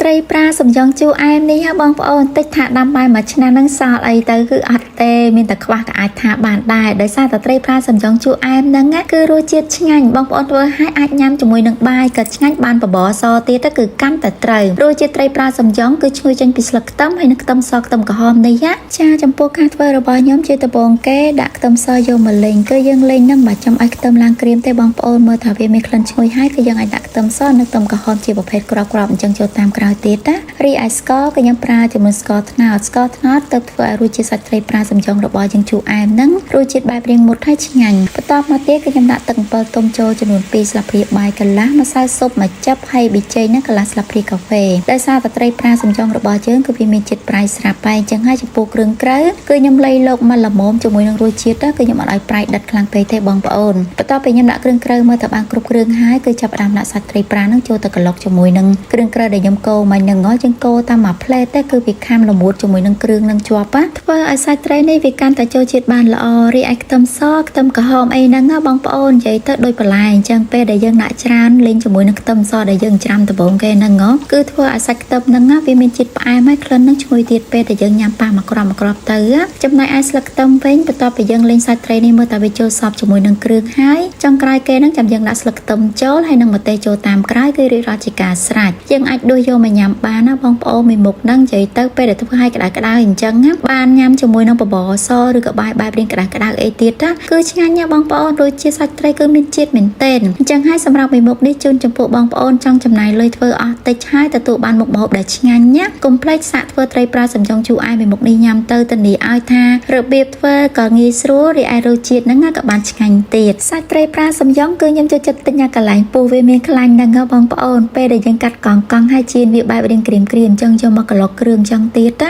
ត្រីប្រាសំយ៉ងជូរអែមនេះបងប្អូនតិចថាដាំបាយមួយឆ្នាំនឹងសល់អីទៅគឺអត់ទេមានតែខ្វះក៏អាចថាបានដែរដោយសារតែត្រីប្រាសំយ៉ងជូរអែមហ្នឹងគឺរសជាតិឆ្ងាញ់បងប្អូនធ្វើឲ្យអាចញ៉ាំជាមួយនឹងបាយក៏ឆ្ងាញ់បានបបរសទៀតគឺកាន់តែត្រូវរសជាតិត្រីប្រាសំយ៉ងគឺឈ្ងុយចេញពីស្លឹកខ្ទឹមហើយនិងខ្ទឹមសខ្ទឹមក្រហមនេះចាចំពោះការធ្វើរបស់ខ្ញុំជាដំបូងគេដាក់ខ្ទឹមសយកមកលេងគឺយើងលេងនឹងបើចាំឲ្យខ្ទឹមឡើងក្រៀមទេបងប្អូនមើលថាវាមានក្លិនឈ្ងុយហើយគឺយើងអាចដាក់ខ្ទឹមសនិងខ្ទឹមក្រហមជាប្រភេទក្របៗអញ្ចឹងចូលតាមក្រោយទៀតណារីឯស្ករក៏ខ្ញុំប្រើជាមួយស្ករត្នោតទៅធ្វើឲ្យរសជាតិសាច់ត្រីប្រាសំយ៉ងរបស់យើងជូរអែមហ្នឹងរសជាតិបែបរៀងមុតហើយឆ្ងាញ់បន្ទាប់មកទៀតគឺខ្ញុំដាក់ទឹកអំពិលទុំចូលចំនួន2ស្លាបព្រាបាយកន្លះម្សៅស៊ុបមួយចឹបហើយប៊ីចេងហ្នឹងកន្លះស្លាបព្រាកាហ្វេដោយសារតែត្រីប្រាសំយ៉ងរបស់យើងគឺវាមានជាតិប្រៃស្រាប់ហើយអញ្ចឹងហើយចំពោះគ្រឿងក្រៅគឺខ្ញុំលៃលោកមកល្មមជាមួយនឹងរសជាតិគឺខ្ញុំអត់ឲ្យប្រៃដិតខ្លាំងពេកទេបងប្អូនបន្ទាប់ពីខ្ញុំដាក់គ្រឿងក្រៅមើលថាបានគ្រប់គ្រឿងហើយគឺចាប់ផ្ដើមដាក់សាច់ត្រីប្រាហ្នឹងចូលទៅកន្លុកជាមួយនឹងគ្រឿងក្រៅដែលខ្ញុំកូរមិញហ្នឹងយើងកូរតាមមួយផ្លែទេគឺវាខាំល្មួតជាមួយនឹងគ្រឿងនឹងជាប់ធ្វើឲ្យសាច់ត្រីនេះវាកាន់តែចូលជាតិបានល្អរីឯខ្ទឹមសខ្ទឹមក្រហមអីហ្នឹងបងប្អូននិយាយទៅដូចបន្លែអញ្ចឹងពេលដែលយើងដាក់ច្រើនលេងជាមួយនឹងខ្ទឹមសដែលយើងច្រាំដំបូងគេហ្នឹងគឺធ្វើឲ្យសាច់ខ្ទឹមហ្នឹងវាមានជាតិផ្អែមហើយក្លិននឹងឈ្ងុយទៀតពេលដែលយើងញ៉ាំប៉ះមកក្របទៅចំណែកឯស្លឹកខ្ទឹមវិញបន្ទាប់ពីយើងលេងសាច់ត្រីនេះមើលតែវាចូលសព្វជាមួយនឹងគ្រឿងហើយចុងក្រោយគេហ្នឹងចាំយើងដាក់ស្លឹកខ្ទឹមចូលហើយនឹងម្ទេសចូលតាមក្រោយគឺរៀបរាល់ជាការស្រេចយើងអាចដួសយកមកញ៉ាំបានណាបងប្អូនមួយមុខហ្នឹងនិយាយទៅពេលដែលធ្វើឲ្យក្តៅអញ្ចឹងបានញ៉ាំជាមួយនឹងបបរសឬក៏បាយបែបរៀងក្តៅអីទៀតគឺឆ្ងាញ់ណាស់បងប្អូនរសជាតិសាច់ត្រីគឺមានជាតិមែនទែនអញ្ចឹងហើយសម្រាប់មួយមុខនេះជូនចំពោះបងប្អូនចង់ចំណាយលុយធ្វើអស់តិចហើយទទួលបានមុខម្ហូបដែលឆ្ងាញ់ណាស់កុំភ្លេចសាកធ្វើត្រីប្រាសំយ៉ងជូរអែមមួយមុខនេះញ៉ាំទៅធានាឲ្យថារបៀបធ្វើក៏ងាយស្រួលរីឯរសជាតិហ្នឹងក៏បានឆ្ងាញ់ទៀតសាច់ត្រីប្រាសំយ៉ងគឺខ្ញុំចូលចិត្តទិញអាកន្លែងពោះវាមានខ្លាញ់ហ្នឹងបងប្អូនពេលដែលយើងកាត់កង់ហើយជៀនវាបែបរៀងក្រៀមអញ្ចឹងយកមកកន្លុកគ្រឿងអញ្ចឹងទៀត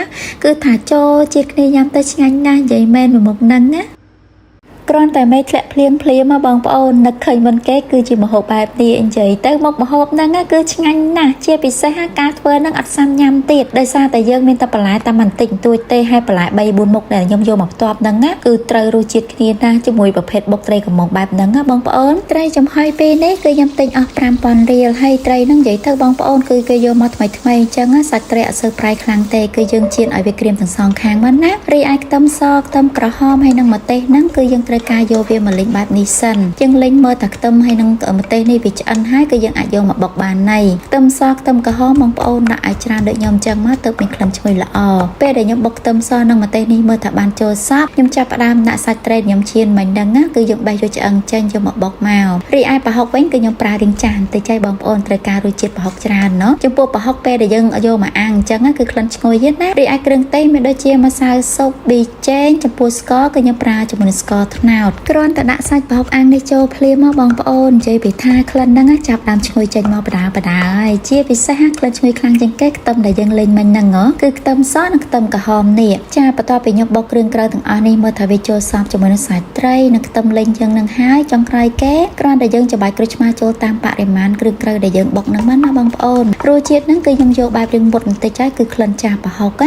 គឺថាចូលជាតិគ្នាញ៉ាំទៅឆ្ងាញ់ណាស់និយាយមែនមួយមុខហ្នឹងណាគ្រាន់តែមេឃធ្លាក់ភ្លៀងមកបងប្អូននឹកឃើញមុនគេគឺជាម្ហូបបែបនេះនិយាយទៅមុខម្ហូបហ្នឹងគឺឆ្ងាញ់ណាស់ជាពិសេសការធ្វើហ្នឹងអត់សាំញ៉ាំទៀតដោយសារតែយើងមានតែបន្លែតែបន្តិចបន្តួចទេហើយបន្លែ3 4មុខដែលខ្ញុំយកមកផ្ទាប់ហ្នឹងគឺត្រូវរសជាតិគ្នាណាស់ជាមួយប្រភេទបុកត្រីកំមុងបែបហ្នឹងបងប្អូនត្រីចំហុយពេលនេះគឺខ្ញុំទិញអស់ 5,000 រៀលហើយត្រីហ្នឹងនិយាយទៅបងប្អូនគឺគេយកមកថ្មីអញ្ចឹងសាច់ត្រីអត់សូវប្រៃខ្លាំងទេគឺយើងចៀនឲ្យវាក្រៀមទាំងសងខាងមកណារីឯខ្ទឹមសខ្ទឹមក្រហមហើយនិងម្ទេសហ្នឹងគឺយើងត្រូវការយកវាមកលេងបែបនេះសិនយើងលេងមើលតែខ្ទឹមហើយនឹងម្ទេសនេះវាឆ្អិនហើយគឺយើងអាចយកមកបុកបានណៃខ្ទឹមសខ្ទឹមក្រហមបងប្អូនដាក់ឲ្យច្រើនដូចខ្ញុំចឹងមកទៅមានក្លិនឈ្ងុយល្អពេលដែលខ្ញុំបុកខ្ទឹមសនិងម្ទេសនេះមើលថាបានចូលសព្វខ្ញុំចាប់ផ្ដើមដាក់សាច់ត្រីខ្ញុំឈានមិញហ្នឹងគឺយើងបេះយកឆ្អឹងចេញយកមកបុកមករីឯប្រហុកវិញគឺខ្ញុំប្រើរៀងចាស់បន្តិចហើយបងប្អូនត្រូវការរសជាតិប្រហុកច្រើនណោះចំពោះប្រហុកពេលដែលយើងយកមកអាំងអញ្ចឹងគឺក្លិនឈ្ងុយទៀតណារីឯគ្រឿងទេសមានដូចជាម្សៅស៊ុបប៊ីចេងចំពោះស្ករគឺខ្ញុំប្រើជាមួយនឹងស្ករត្នោតគ្រាន់តែដាក់សាច់ប្រហុកអាំងនេះចូលភ្លាមមកបងប្អូននិយាយពីថាក្លិនហ្នឹងចាប់ដើមឈ្ងុយចេញមកបដាហើយជាពិសេសក្លិនឈ្ងុយខ្លាំងជាងគេខ្ទឹមដែលយើងលេងមិញហ្នឹងគឺខ្ទឹមសនិងខ្ទឹមក្រហមនេះចាបន្ទាប់ពីខ្ញុំបុកគ្រឿងក្រៅទាំងអស់នេះមើលថាវាចូលសព្វជាមួយនឹងសាច់ត្រីនិងខ្ទឹមលេងចឹងហ្នឹងហើយចុងក្រោយគេគ្រាន់តែយើងច្បាយក្រូចឆ្មាចូលតាមបរិមាណគ្រឿងក្រៅដែលយើងបុកហ្នឹងមកណាបងប្អូនរសជាតិហ្នឹងគឺខ្ញុំយកបែបរៀងមុតបន្តិចហើយគឺក្លិនចាស់ប្រហុក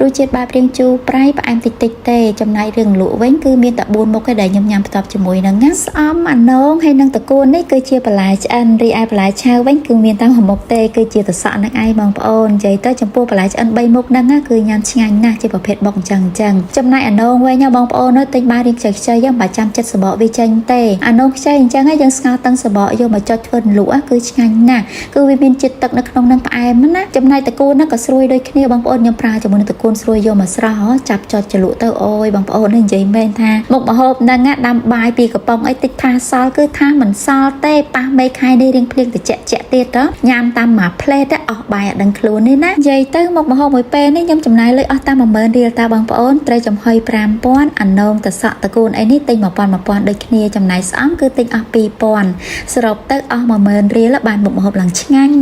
រសជាតិបែបរៀងជូរប្រៃផ្អែមតិចទេចំណែករឿងលក់វិញគឺមានតែ4មុខឯដែលខ្ញុំញ៉ាំបន្ទាប់ជាមួយហ្នឹងស្អំអាណងហើយនឹងតកួននេះគឺជាបន្លែឆ្អិនរីឯបន្លែឆៅវិញគឺមានតែមួយមុខទេគឺជាតសក់នឹងឯងបងប្អូននិយាយទៅចំពោះបន្លែឆ្អិន3មុខហ្នឹងគឺញ៉ាំឆ្ងាញ់ណាស់ជាប្រភេទបុកអញ្ចឹងចំណែកអាណងវិញបងប្អូននៅទិញបានរៀងខ្ចីយ៉ាងបើចាំចិត្តសបកវាចេញទេអាណងខ្ចីអញ្ចឹងយើងស្ងោរតឹងសបកយកមកចុចធ្វើលក់គឺឆ្ងាញ់ណាស់គឺវាមានជាតិទឹកនៅក្នុងហ្នឹងផ្អែមណាចំណែកតកួនហ្នឹងក៏ស្រួយដូចគ្នាបងប្អូនខ្ញុំប្រើជាមួយនឹងតកួនស្រួយយកមកស្រោះចាប់ចុចចលក់ទៅអូយបងប្អូននិយាយមែនថាមុខម្ហូបហ្នឹងដាំបាយពីកំប៉ុងអីតិចថាសល់គឺថាមិនសល់ទេប៉ះមេខែនេះរៀងភ្លៀងត្រជាក់ទៀតញ៉ាំតាមមួយផ្លែតអស់បាយអត់ដឹងខ្លួននេះណានិយាយទៅមុខម្ហូបមួយពេលនេះខ្ញុំចំណាយលុយអស់តាម10000រៀលតាបងប្អូនត្រីចំហុយ 5000 អាណងតសក់តកូនអីនេះទិញ 1000 ដូចគ្នាចំណែកស្អំគឺទិញអស់ 2000សរុបទៅអស់ 10000រៀលបានមុខម្ហូបឡើងឆ្ងាញ់